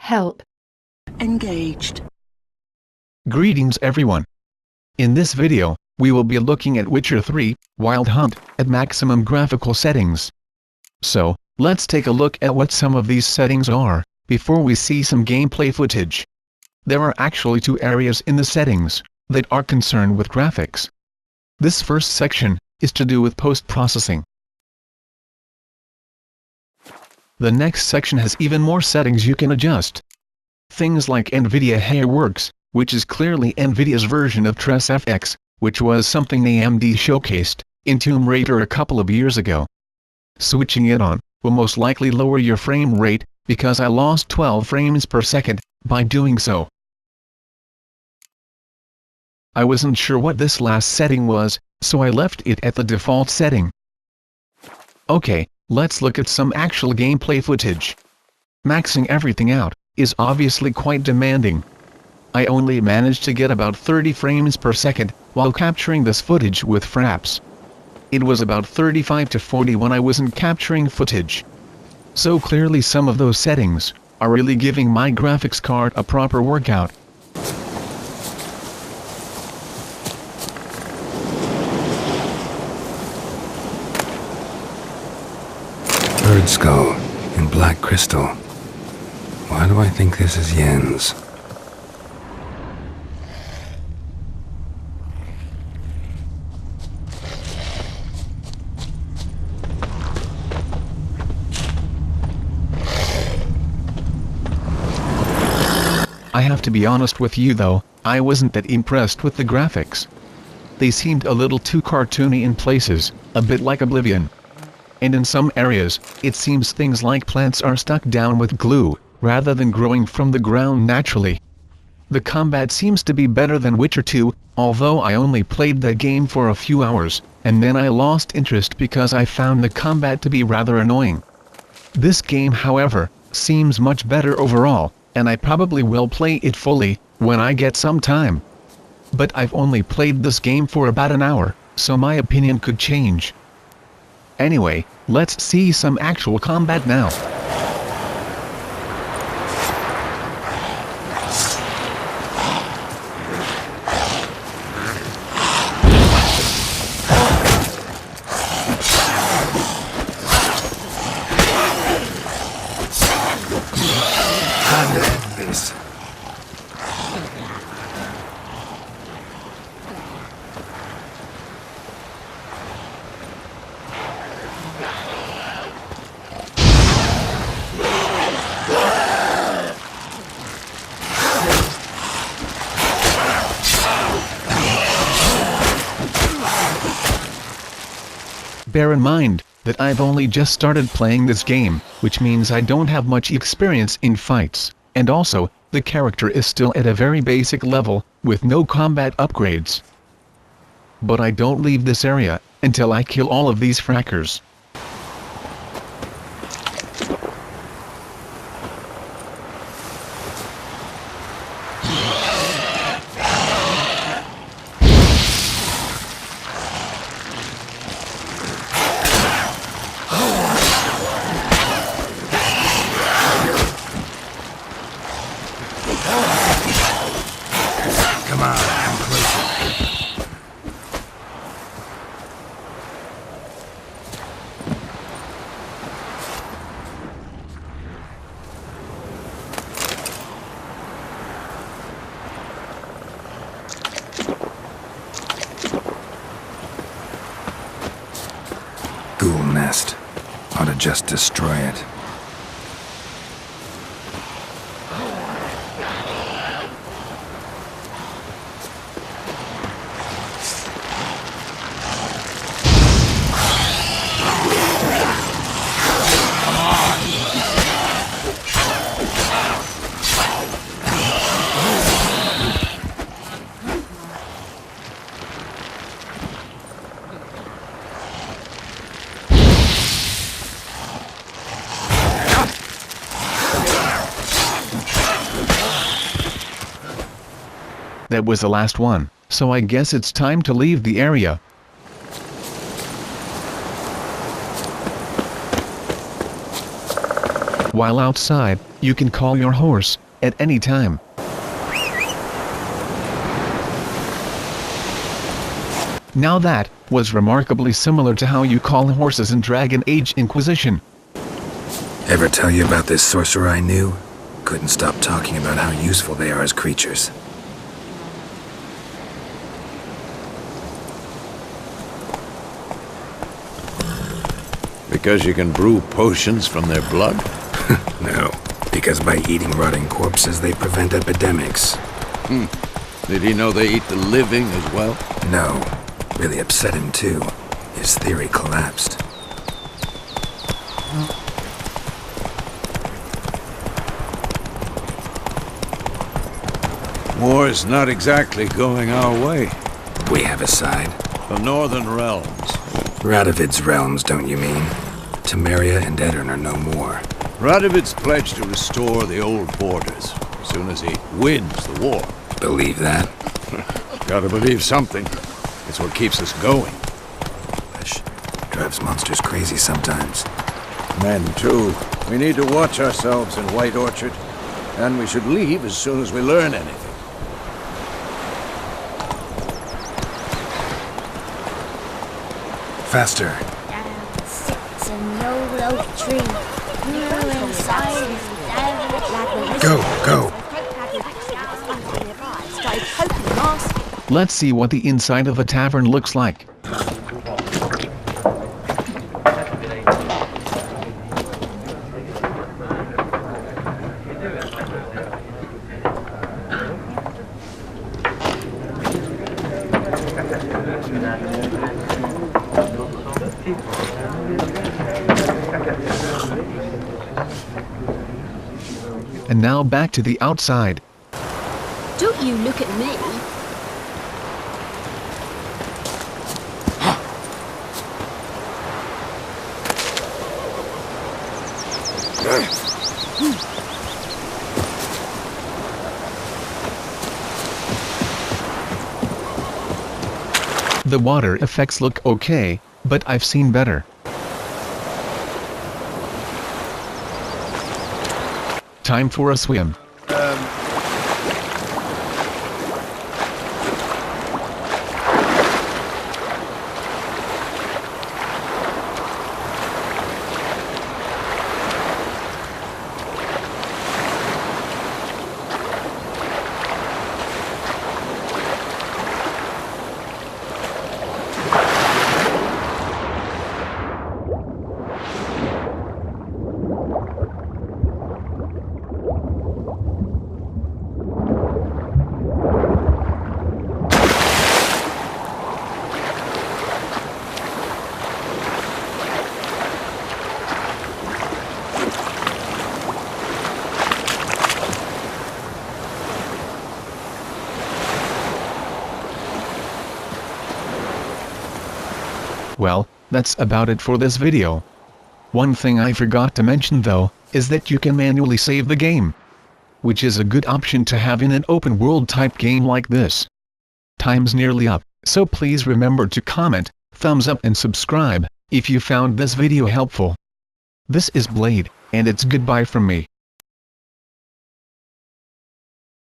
Help. Engaged. Greetings everyone. In this video, we will be looking at Witcher 3, Wild Hunt, at maximum graphical settings. So, let's take a look at what some of these settings are, before we see some gameplay footage. There are actually two areas in the settings that are concerned with graphics. This first section is to do with post-processing. The next section has even more settings you can adjust. Things like NVIDIA Hairworks, which is clearly NVIDIA's version of TressFX, which was something AMD showcased in Tomb Raider a couple of years ago. Switching it on will most likely lower your frame rate, because I lost 12 frames per second by doing so. I wasn't sure what this last setting was, so I left it at the default setting. Okay, let's look at some actual gameplay footage. Maxing everything out is obviously quite demanding. I only managed to get about 30 frames per second while capturing this footage with FRAPs. It was about 35 to 40 when I wasn't capturing footage. So clearly some of those settings are really giving my graphics card a proper workout. Bird skull in black crystal. Why do I think this is Yen's? I have to be honest with you though, I wasn't that impressed with the graphics. They seemed a little too cartoony in places, a bit like Oblivion. And in some areas, it seems things like plants are stuck down with glue, rather than growing from the ground naturally. The combat seems to be better than Witcher 2, although I only played that game for a few hours, and then I lost interest because I found the combat to be rather annoying. This game, however, seems much better overall, and I probably will play it fully when I get some time. But I've only played this game for about an hour, so my opinion could change. Anyway, let's see some actual combat now. Bear in mind that I've only just started playing this game, which means I don't have much experience in fights, and also, the character is still at a very basic level, with no combat upgrades. But I don't leave this area until I kill all of these frackers. Come on, I'm closer. Ghoul nest. Ought to just destroy it. That was the last one, so I guess it's time to leave the area. While outside, you can call your horse at any time. Now that was remarkably similar to how you call horses in Dragon Age Inquisition. Ever tell you about this sorcerer I knew? Couldn't stop talking about how useful they are as creatures. Because you can brew potions from their blood? No, because by eating rotting corpses they prevent epidemics. Did he know they eat the living as well? No, really upset him too. His theory collapsed. War's not exactly going our way. We have a side. The Northern Realms. Radovid's realms, don't you mean? Temeria and Edirn are no more. Radovid's pledged to restore the old borders as soon as he wins the war. Believe that? Gotta believe something. It's what keeps us going. Which drives monsters crazy sometimes. Men, too. We need to watch ourselves in White Orchard. And we should leave as soon as we learn anything. Faster. Sits in no oak tree. Inside is Go. Let's see what the inside of a tavern looks like. And now back to the outside. Don't you look at me. The water effects look okay, but I've seen better. Time for a swim. Well, that's about it for this video. One thing I forgot to mention though, is that you can manually save the game, which is a good option to have in an open world type game like this. Time's nearly up, so please remember to comment, thumbs up and subscribe, if you found this video helpful. This is Blade, and it's goodbye from me.